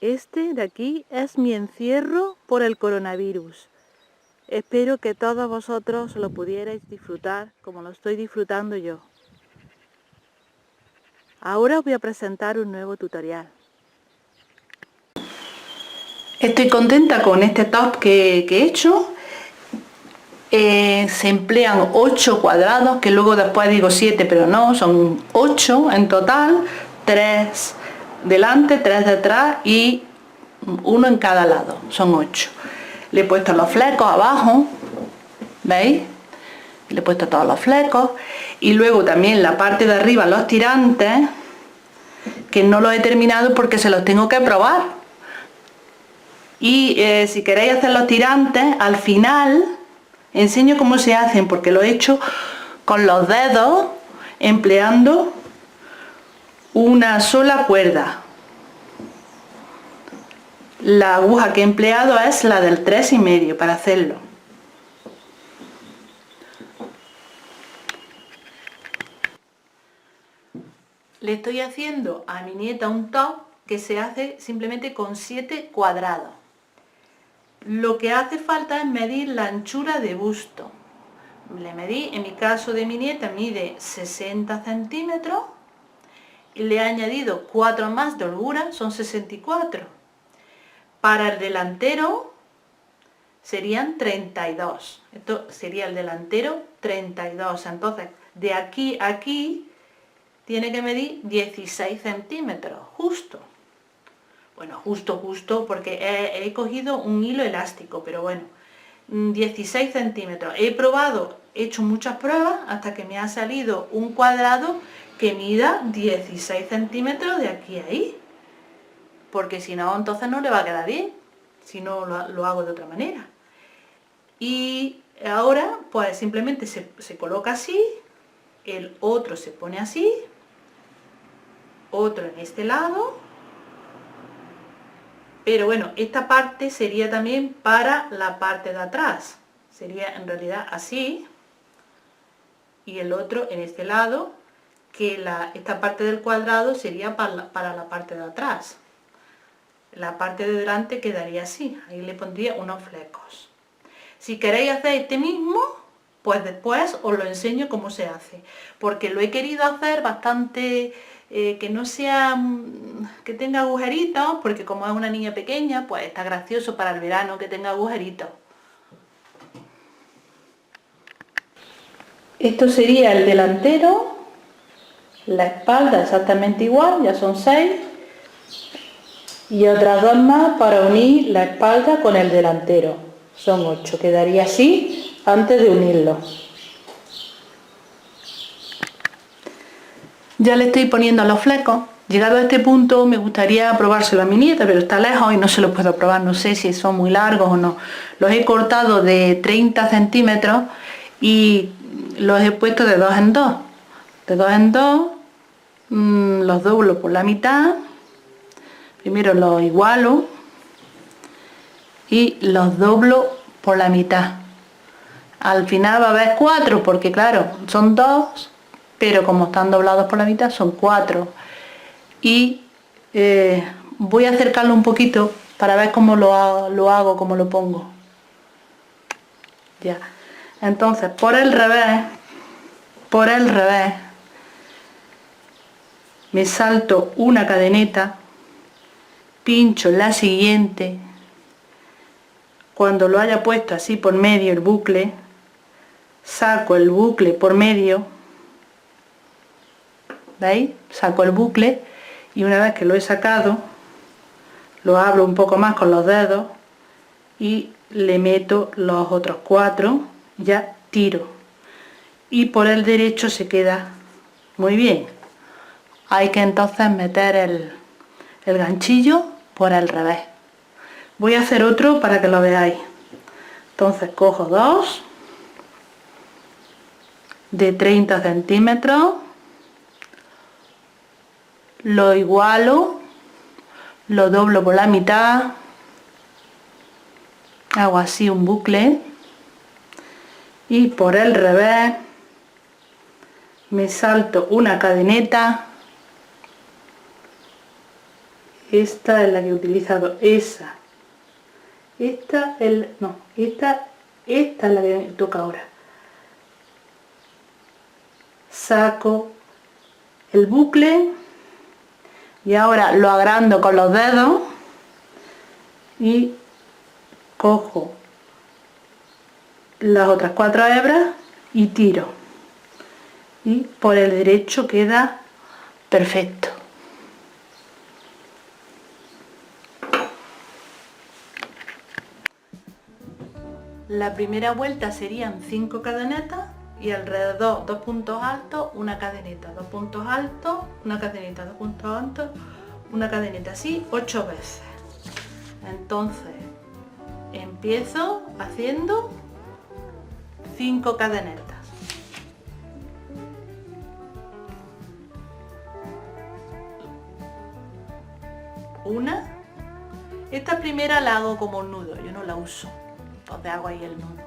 Este de aquí es mi encierro por el coronavirus. Espero que todos vosotros lo pudierais disfrutar como lo estoy disfrutando yo. Ahora os voy a presentar un nuevo tutorial. Estoy contenta con este top que he hecho. Se emplean 8 cuadrados, que luego después digo 7, pero no, son 8 en total, 3 delante, 3 detrás y uno en cada lado, son 8. Le he puesto los flecos abajo, ¿veis? Le he puesto todos los flecos y luego también la parte de arriba los tirantes, que no los he terminado porque se los tengo que probar. Y si queréis hacer los tirantes, al final enseño cómo se hacen, porque lo he hecho con los dedos, empleando una sola cuerda. La aguja que he empleado es la del 3,5 para hacerlo. Le estoy haciendo a mi nieta un top que se hace simplemente con 7 cuadrados. Lo que hace falta es medir la anchura de busto. Le medí, en mi caso de mi nieta mide 60 centímetros y le he añadido 4 más de holgura, son 64. Para el delantero serían 32. Esto sería el delantero 32. Entonces, de aquí a aquí tiene que medir 16 centímetros, justo. Bueno, justo, porque he cogido un hilo elástico, pero bueno, 16 centímetros. He probado, he hecho muchas pruebas hasta que me ha salido un cuadrado que mida 16 centímetros de aquí a ahí. Porque si no, entonces no le va a quedar bien, si no lo hago de otra manera. Y ahora, pues simplemente se coloca así, el otro se pone así, otro en este lado. Pero bueno, esta parte sería también para la parte de atrás. Sería en realidad así. Y el otro en este lado, que esta parte del cuadrado sería para la parte de atrás. La parte de delante quedaría así. Ahí le pondría unos flecos. Si queréis hacer este mismo, pues después os lo enseño cómo se hace. Porque lo he querido hacer bastante... que no sea, que tenga agujeritos, porque como es una niña pequeña, pues está gracioso para el verano que tenga agujeritos. Esto sería el delantero, la espalda exactamente igual, ya son 6, y otras 2 más para unir la espalda con el delantero, son 8, quedaría así antes de unirlo. Ya le estoy poniendo los flecos. Llegado a este punto me gustaría probárselo a mi nieta, pero está lejos y no se los puedo probar, no sé si son muy largos o no. Los he cortado de 30 centímetros y los he puesto de 2 en 2. De 2 en 2, los doblo por la mitad, primero los igualo y los doblo por la mitad. Al final va a haber 4 porque claro, son 2, pero como están doblados por la mitad son 4. Y voy a acercarlo un poquito para ver cómo lo hago, cómo lo pongo. Ya. Entonces, por el revés, me salto una cadeneta, pincho la siguiente, cuando lo haya puesto así por medio el bucle, saco el bucle por medio, ¿veis? Saco el bucle y una vez que lo he sacado, lo abro un poco más con los dedos y le meto los otros 4, ya tiro. Y por el derecho se queda muy bien. Hay que entonces meter el ganchillo por el revés. Voy a hacer otro para que lo veáis. Entonces cojo 2 de 30 centímetros, lo igualo, lo doblo por la mitad, hago así un bucle y por el revés me salto una cadeneta, esta es la que he utilizado, esa. Esta es la que me toca ahora. Saco el bucle y ahora lo agrando con los dedos y cojo las otras 4 hebras y tiro, y por el derecho queda perfecto. La primera vuelta serían 5 cadenetas y alrededor 2 puntos altos, una cadeneta, 2 puntos altos, una cadeneta, 2 puntos altos, una cadeneta, así 8 veces. Entonces empiezo haciendo 5 cadenetas. Una. Esta primera la hago como un nudo, yo no la uso. Entonces hago ahí el nudo.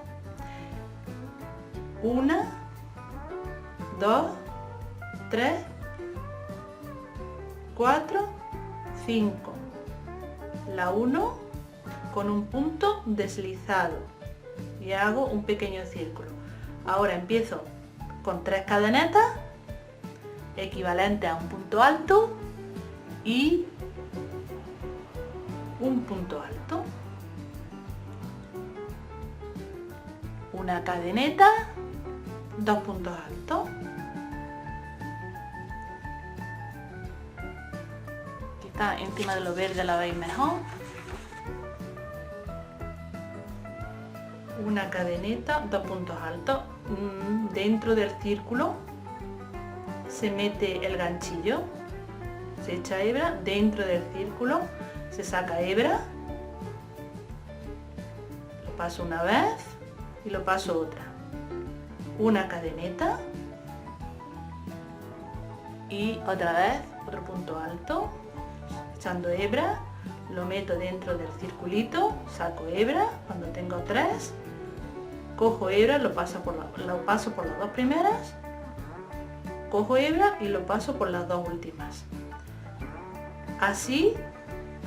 1, 2, 3, 4, 5. La 1 con un punto deslizado y hago un pequeño círculo. Ahora empiezo con 3 cadenetas equivalentes a un punto alto y un punto alto, una cadeneta, 2 puntos altos, quizá encima de lo verde la veis mejor, una cadeneta, 2 puntos altos, dentro del círculo se mete el ganchillo, se echa hebra, dentro del círculo se saca hebra, lo paso una vez y lo paso otra, una cadeneta y otra vez otro punto alto, echando hebra, lo meto dentro del circulito, saco hebra, cuando tengo 3, cojo hebra, lo paso por las 2 primeras, cojo hebra y lo paso por las 2 últimas, así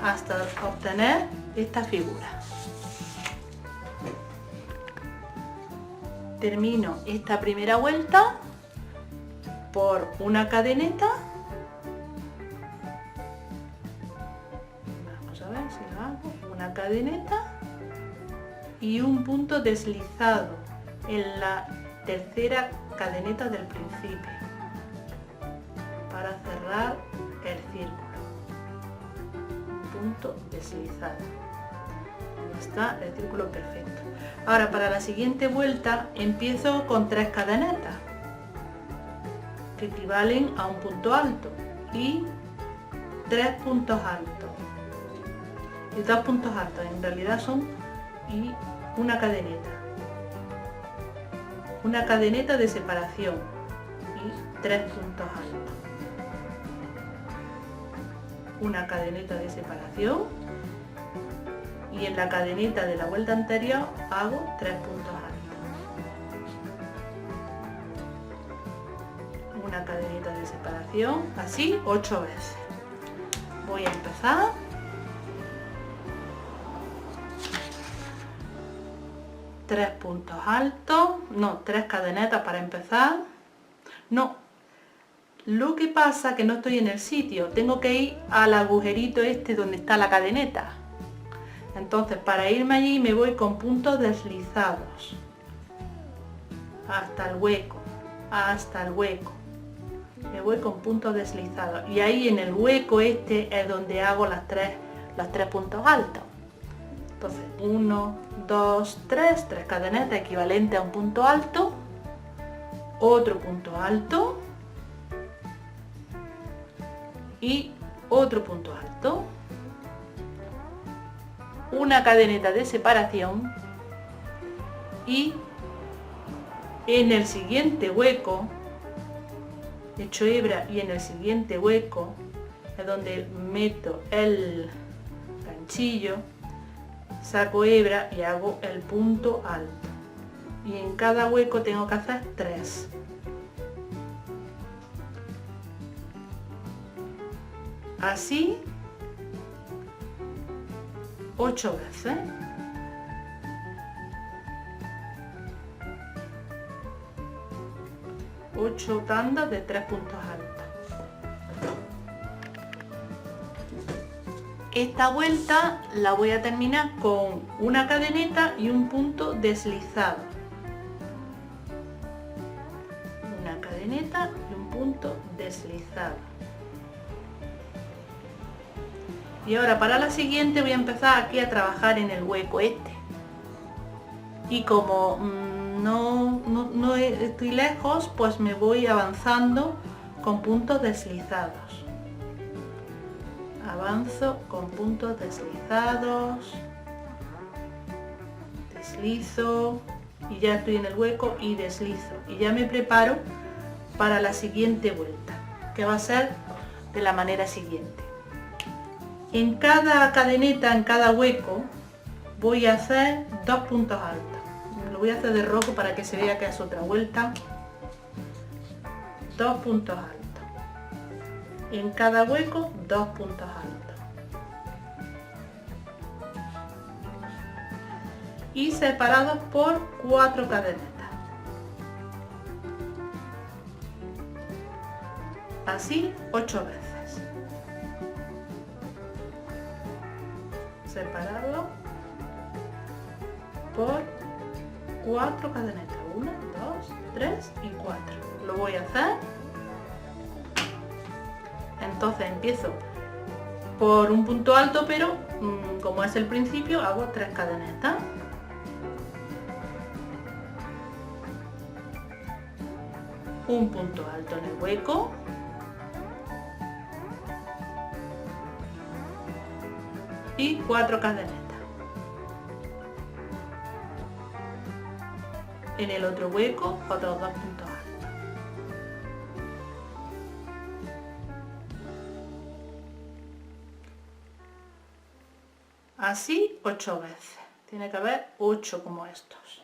hasta obtener esta figura. Termino esta primera vuelta por una cadeneta, vamos a ver si lo hago, una cadeneta y un punto deslizado en la tercera cadeneta del principio para cerrar el círculo. Punto deslizado, ya está el círculo perfecto. Ahora para la siguiente vuelta empiezo con 3 cadenetas que equivalen a un punto alto y 3 puntos altos y 2 puntos altos, en realidad son, y una cadeneta de separación y 3 puntos altos, una cadeneta de separación y en la cadeneta de la vuelta anterior hago 3 puntos altos, una cadeneta de separación, así 8 veces. Voy a empezar. Tres puntos altos, no, 3 cadenetas para empezar. No, lo que pasa que no estoy en el sitio, tengo que ir al agujerito este donde está la cadeneta. Entonces para irme allí me voy con puntos deslizados hasta el hueco, me voy con puntos deslizados y ahí en el hueco este es donde hago los tres puntos altos. Entonces 1, 2, 3 cadenetas equivalente a un punto alto, otro punto alto y otro punto alto, una cadeneta de separación y en el siguiente hueco echo hebra y en el siguiente hueco es donde meto el ganchillo, saco hebra y hago el punto alto y en cada hueco tengo que hacer 3. Así 8 veces. Ocho tandas de 3 puntos altos. Esta vuelta la voy a terminar con una cadeneta y un punto deslizado. Una cadeneta y un punto deslizado. Y ahora para la siguiente voy a empezar aquí a trabajar en el hueco este. Y como no estoy lejos, pues me voy avanzando con puntos deslizados. Avanzo con puntos deslizados, deslizo y ya estoy en el hueco y deslizo. Y ya me preparo para la siguiente vuelta, que va a ser de la manera siguiente. En cada cadeneta, en cada hueco, voy a hacer 2 puntos altos. Lo voy a hacer de rojo para que se vea que es otra vuelta. 2 puntos altos. En cada hueco, 2 puntos altos. Y separados por 4 cadenetas. Así 8 veces. Separarlo por 4 cadenetas. 1, 2, 3 y 4. Lo voy a hacer. Entonces empiezo por un punto alto, pero como es el principio, hago 3 cadenetas. Un punto alto en el hueco. Y 4 cadenetas. En el otro hueco, otros 2 puntos altos. Así 8 veces. Tiene que haber 8 como estos.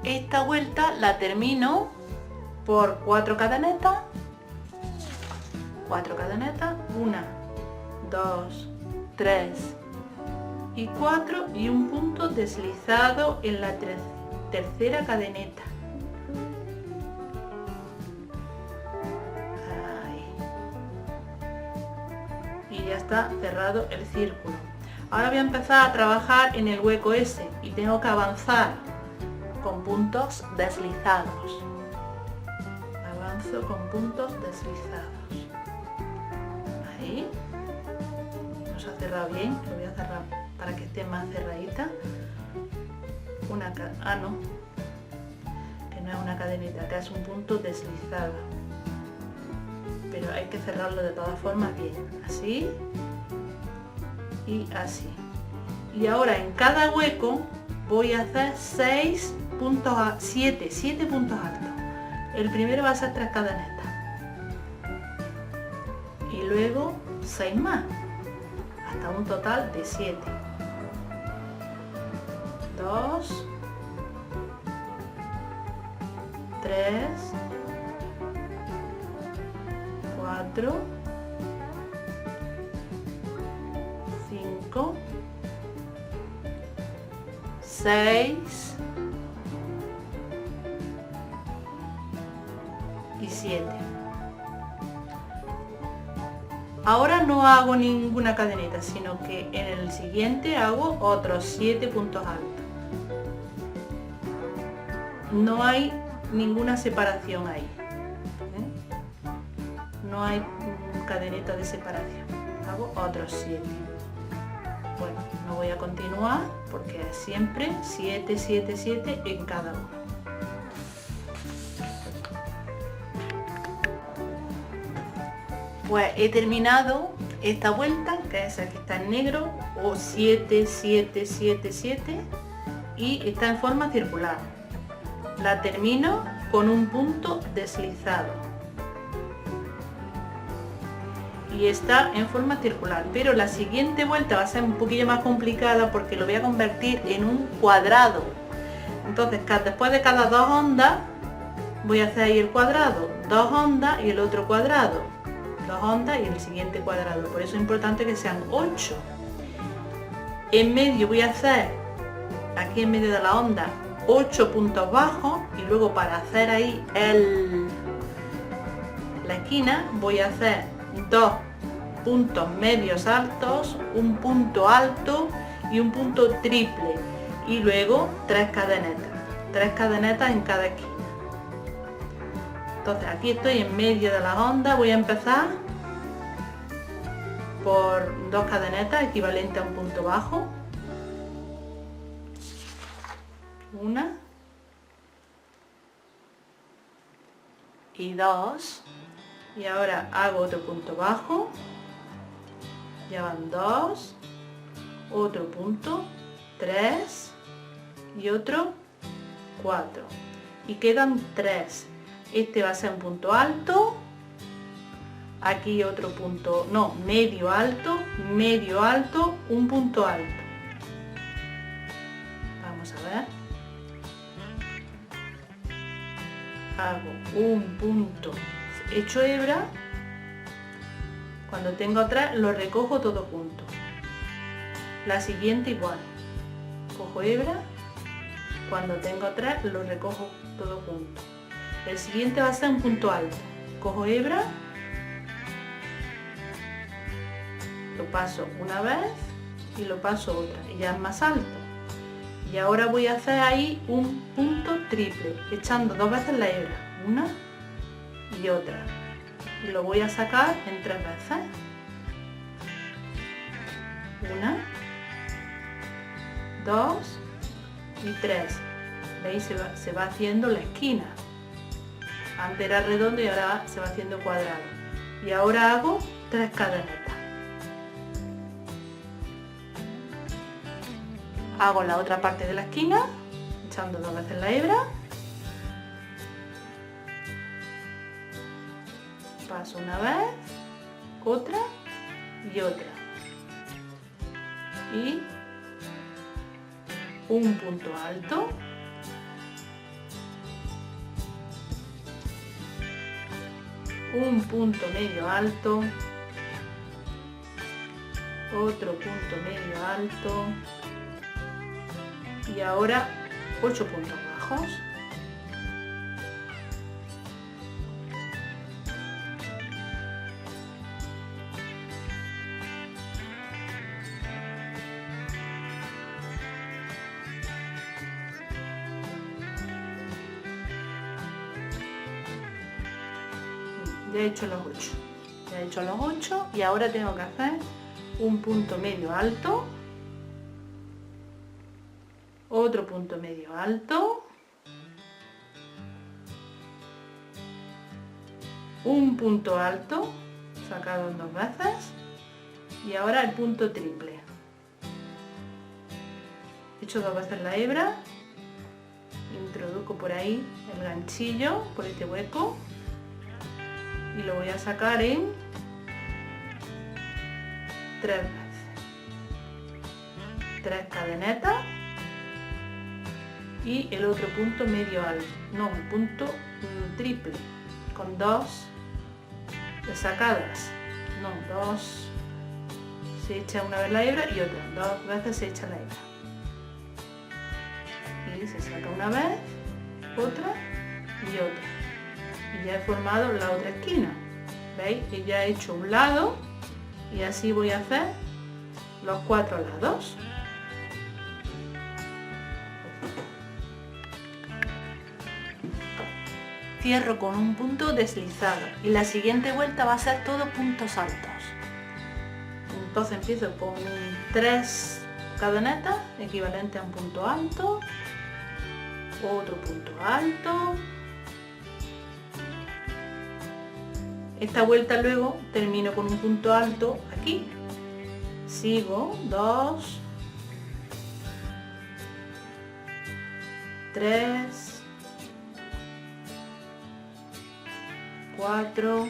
Esta vuelta la termino por 4 cadenetas. 4 cadenetas, 1, 2, 3 y 4 y un punto deslizado en la tercera cadeneta. Ahí. Y ya está cerrado el círculo. Ahora voy a empezar a trabajar en el hueco ese y tengo que avanzar con puntos deslizados. Avanzo con puntos deslizados. Ahí. No se ha cerrado bien, lo voy a cerrar para que esté más cerradita. No, que no es una cadenita, que es un punto deslizado. Pero hay que cerrarlo de todas formas bien. Así y así. Y ahora en cada hueco voy a hacer 7 puntos altos. El primero va a ser 3 cadenetas. Y luego 6 más, hasta un total de 7. 2, 3, 4, 5, 6 y 7. Ahora no hago ninguna cadeneta, sino que en el siguiente hago otros 7 puntos altos. No hay ninguna separación ahí. No hay cadeneta de separación. Hago otros 7. Bueno, no voy a continuar porque es siempre 7, 7, 7 en cada uno. Pues he terminado esta vuelta, que es la que está en negro, o 7, 7, 7, 7, y está en forma circular. La termino con un punto deslizado. Y está en forma circular, pero la siguiente vuelta va a ser un poquillo más complicada porque lo voy a convertir en un cuadrado. Entonces, después de cada 2 ondas, voy a hacer ahí el cuadrado, 2 ondas y el otro cuadrado. 2 ondas y el siguiente cuadrado, por eso es importante que sean 8. En medio voy a hacer, aquí en medio de la onda, 8 puntos bajos y luego para hacer ahí la esquina voy a hacer 2 puntos medios altos, un punto alto y un punto triple y luego 3 cadenetas en cada esquina. Entonces aquí estoy en medio de las ondas, voy a empezar por 2 cadenetas equivalente a un punto bajo, una y 2, y ahora hago otro punto bajo, ya van 2, otro punto, 3 y otro 4 y quedan 3. Este va a ser un punto alto, aquí otro punto, no, medio alto, un punto alto. Vamos a ver. Hago un punto, hecho hebra, cuando tengo 3 lo recojo todo junto. La siguiente igual, cojo hebra, cuando tengo 3 lo recojo todo junto. El siguiente va a ser un punto alto, cojo hebra, lo paso una vez y lo paso otra y ya es más alto. Y ahora voy a hacer ahí un punto triple, echando 2 veces la hebra, una y otra, y lo voy a sacar en 3 veces, una, 2 y 3. ¿Veis? Se va haciendo la esquina. Antes era redondo y ahora se va haciendo cuadrado. Y ahora hago 3 cadenetas. Hago la otra parte de la esquina, echando 2 veces la hebra. Paso una vez, otra y otra. Y un punto alto. Un punto medio alto, otro punto medio alto y ahora 8 puntos bajos. Ya he hecho los 8, ya he hecho los 8 y ahora tengo que hacer un punto medio alto, otro punto medio alto, un punto alto sacado en 2 veces y ahora el punto triple. He hecho 2 veces la hebra, introduzco por ahí el ganchillo, por este hueco, y lo voy a sacar en 3 veces. 3 cadenetas y el otro punto medio alto, no, un punto triple, con 2 sacadas, no, 2, se echa una vez la hebra y otra, 2 veces se echa la hebra. Y se saca una vez, otra y otra. Y ya he formado la otra esquina, ¿veis? Y ya he hecho un lado y así voy a hacer los 4 lados. Cierro con un punto deslizado y la siguiente vuelta va a ser todo puntos altos. Entonces empiezo con 3 cadenetas equivalente a un punto alto, otro punto alto. Esta vuelta luego termino con un punto alto aquí. Sigo 2, 3, 4,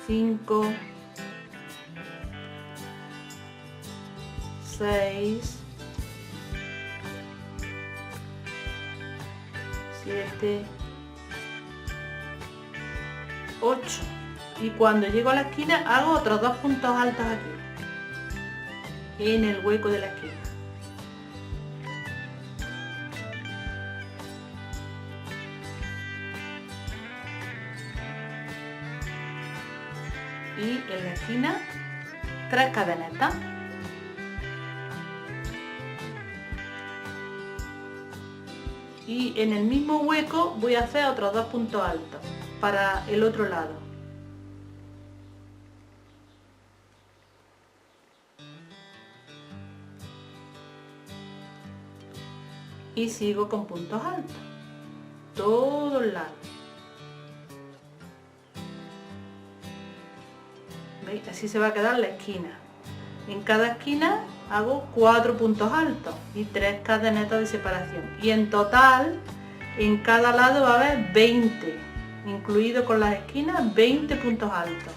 5, 6, 7, 8. Y cuando llego a la esquina hago otros 2 puntos altos aquí, en el hueco de la esquina. Y en la esquina 3 cadenetas. Y en el mismo hueco voy a hacer otros 2 puntos altos para el otro lado. Y sigo con puntos altos, todos lados. ¿Veis? Así se va a quedar la esquina. En cada esquina hago 4 puntos altos y 3 cadenetas de separación. Y en total, en cada lado va a haber 20, incluido con las esquinas, 20 puntos altos.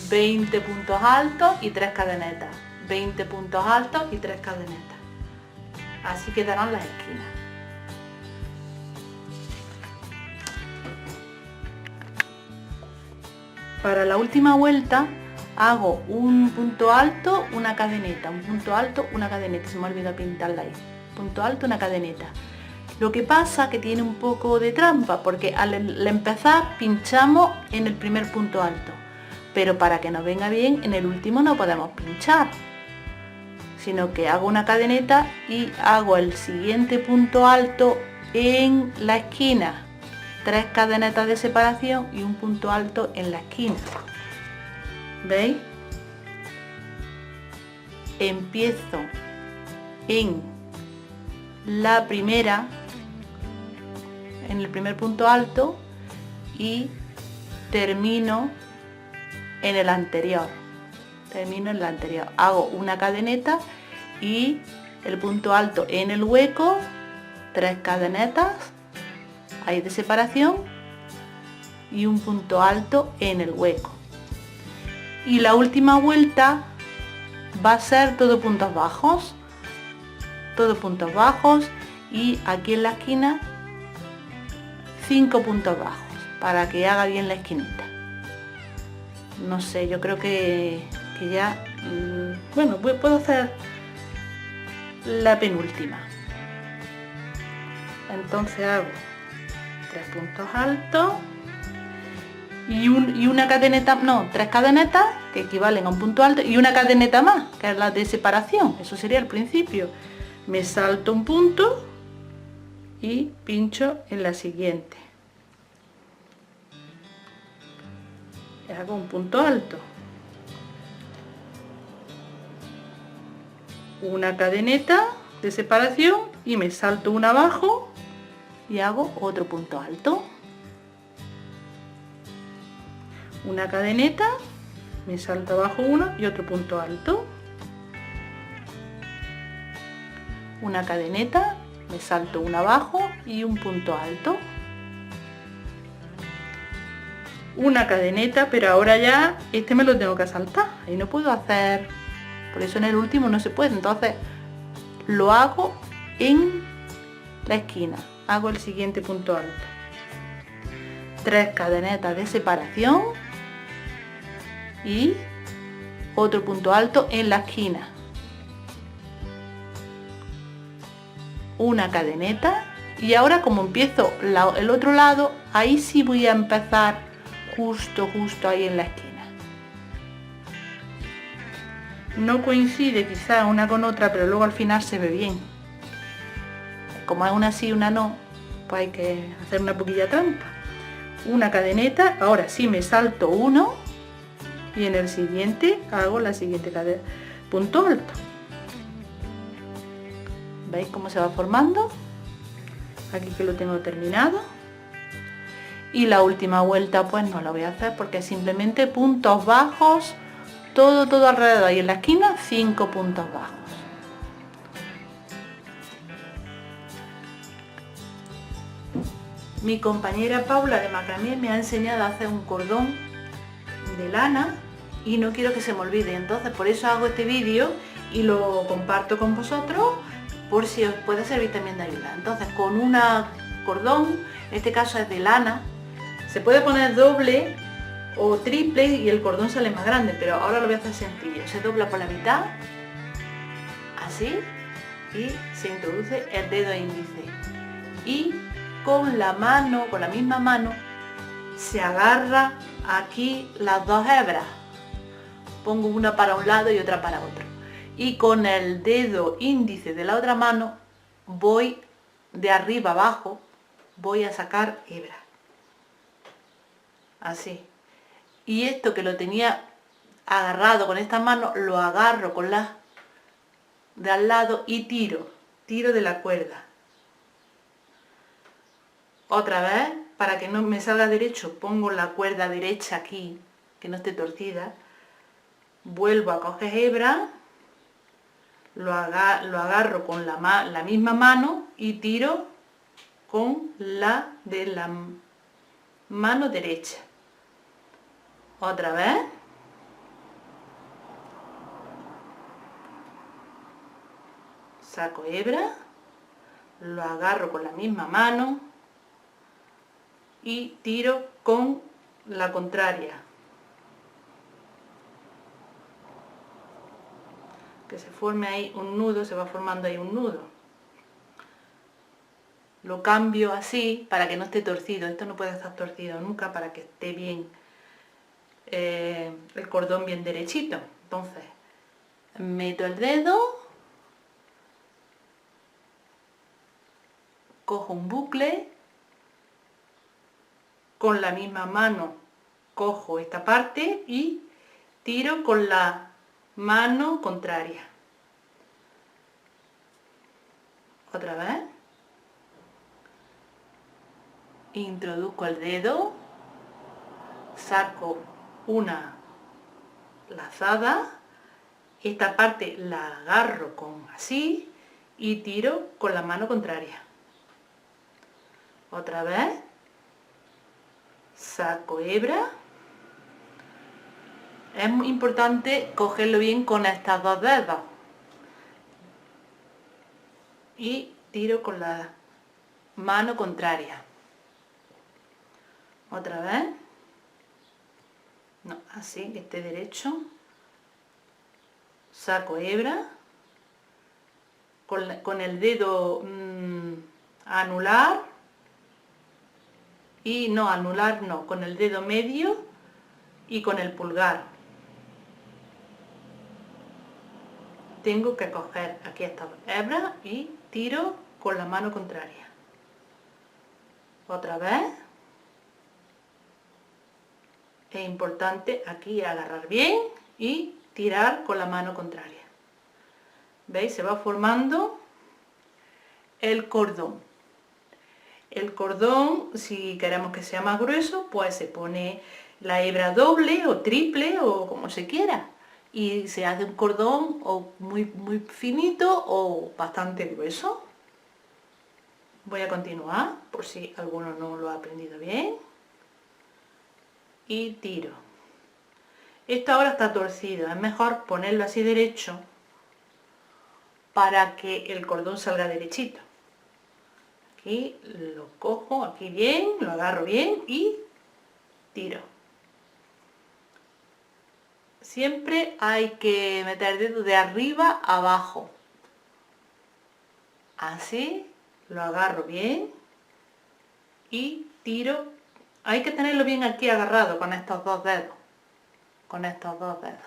20 puntos altos y 3 cadenetas. 20 puntos altos y 3 cadenetas. Así quedarán las esquinas. Para la última vuelta hago un punto alto, una cadeneta, un punto alto, una cadeneta. Se me ha olvidado pintarla ahí. Punto alto, una cadeneta. Lo que pasa que tiene un poco de trampa, porque al empezar pinchamos en el primer punto alto, pero para que nos venga bien en el último no podemos pinchar, sino que hago una cadeneta y hago el siguiente punto alto en la esquina, 3 cadenetas de separación y un punto alto en la esquina. ¿Veis? Empiezo en la primera, en el primer punto alto, y termino en el anterior. Hago una cadeneta y el punto alto en el hueco, 3 cadenetas ahí de separación y un punto alto en el hueco. Y la última vuelta va a ser todo puntos bajos, y aquí en la esquina 5 puntos bajos para que haga bien la esquinita. No sé, yo creo que ya, bueno, puedo hacer la penúltima. Entonces hago 3 puntos altos y una cadeneta, no, 3 cadenetas que equivalen a un punto alto y una cadeneta más, que es la de separación. Eso sería el principio. Me salto un punto y pincho en la siguiente. Hago un punto alto, una cadeneta de separación y me salto una abajo y hago otro punto alto, una cadeneta, me salto abajo uno y otro punto alto, una cadeneta, me salto una abajo y un punto alto, una cadeneta, pero ahora ya este me lo tengo que saltar, ahí no puedo hacer, por eso en el último no se puede, entonces lo hago en la esquina, hago el siguiente punto alto, 3 cadenetas de separación y otro punto alto en la esquina, una cadeneta, y ahora como empiezo el otro lado, ahí sí voy a empezar justo ahí en la esquina. No coincide quizá una con otra, pero luego al final se ve bien. Como es una sí y una no, pues hay que hacer una poquilla trampa. Una cadeneta, ahora sí me salto uno y en el siguiente hago la siguiente cadena, punto alto. ¿Veis cómo se va formando? Aquí que lo tengo terminado. Y la última vuelta pues no la voy a hacer porque simplemente puntos bajos, todo alrededor, y en la esquina 5 puntos bajos. Mi compañera Paula de macramé me ha enseñado a hacer un cordón de lana y no quiero que se me olvide, entonces por eso hago este vídeo y lo comparto con vosotros por si os puede servir también de ayuda. Entonces con un cordón, en este caso es de lana, Se puede poner doble o triple y el cordón sale más grande, pero ahora lo voy a hacer sencillo. Se dobla por la mitad, así, y se introduce el dedo índice. Y con la mano, con la misma mano, se agarra aquí las dos hebras. Pongo una para un lado y otra para otro. Y con el dedo índice de la otra mano voy de arriba abajo, voy a sacar hebra. Así. Y esto que lo tenía agarrado con esta mano, lo agarro con la de al lado y tiro de la cuerda. Otra vez, para que no me salga derecho, pongo la cuerda derecha aquí, que no esté torcida. Vuelvo a coger hebra, lo agarro con la misma mano y tiro con la de la mano derecha. Otra vez. Saco hebra, lo agarro con la misma mano y tiro con la contraria. Que se forme ahí un nudo, se va formando ahí un nudo. Lo cambio así para que no esté torcido. Esto no puede estar torcido nunca, para que esté bien el cordón bien derechito. Entonces, meto el dedo, cojo un bucle, con la misma mano cojo esta parte y tiro con la mano contraria. Otra vez. Introduzco el dedo, saco una lazada, esta parte la agarro con así y tiro con la mano contraria. Otra vez, saco hebra. Es muy importante cogerlo bien con estas dos dedos y tiro con la mano contraria. Otra vez, no, así, que esté derecho. Saco hebra, con el dedo anular, y no, anular no, con el dedo medio y con el pulgar. Tengo que coger aquí esta hebra y tiro con la mano contraria. Otra vez. Es importante aquí agarrar bien y tirar con la mano contraria. ¿Veis? Se va formando el cordón. El cordón, si queremos que sea más grueso, pues se pone la hebra doble o triple o como se quiera. Y se hace un cordón o muy finito o bastante grueso. Voy a continuar por si alguno no lo ha aprendido bien. Y tiro. Esto ahora está torcido, es mejor ponerlo así derecho para que el cordón salga derechito. Aquí lo cojo, aquí bien, lo agarro bien y tiro. Siempre hay que meter el dedo de arriba a abajo. Así, lo agarro bien y tiro. Hay que tenerlo bien aquí agarrado con estos dos dedos. Con estos dos dedos.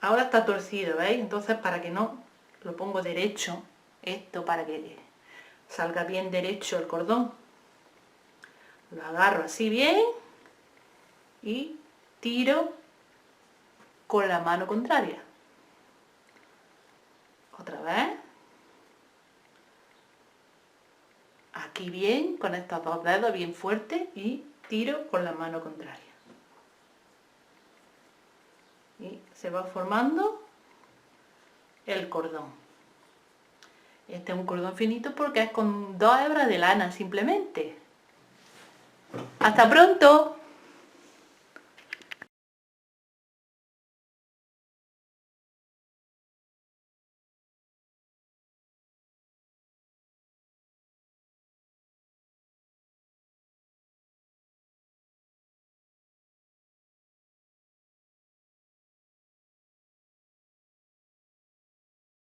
Ahora está torcido, ¿veis? Entonces, para que no lo pongo derecho, esto para que salga bien derecho el cordón. Lo agarro así bien y tiro con la mano contraria. Otra vez. Aquí bien, con estos dos dedos bien fuertes y tiro con la mano contraria. Y se va formando el cordón. Este es un cordón finito porque es con 2 hebras de lana simplemente. ¡Hasta pronto!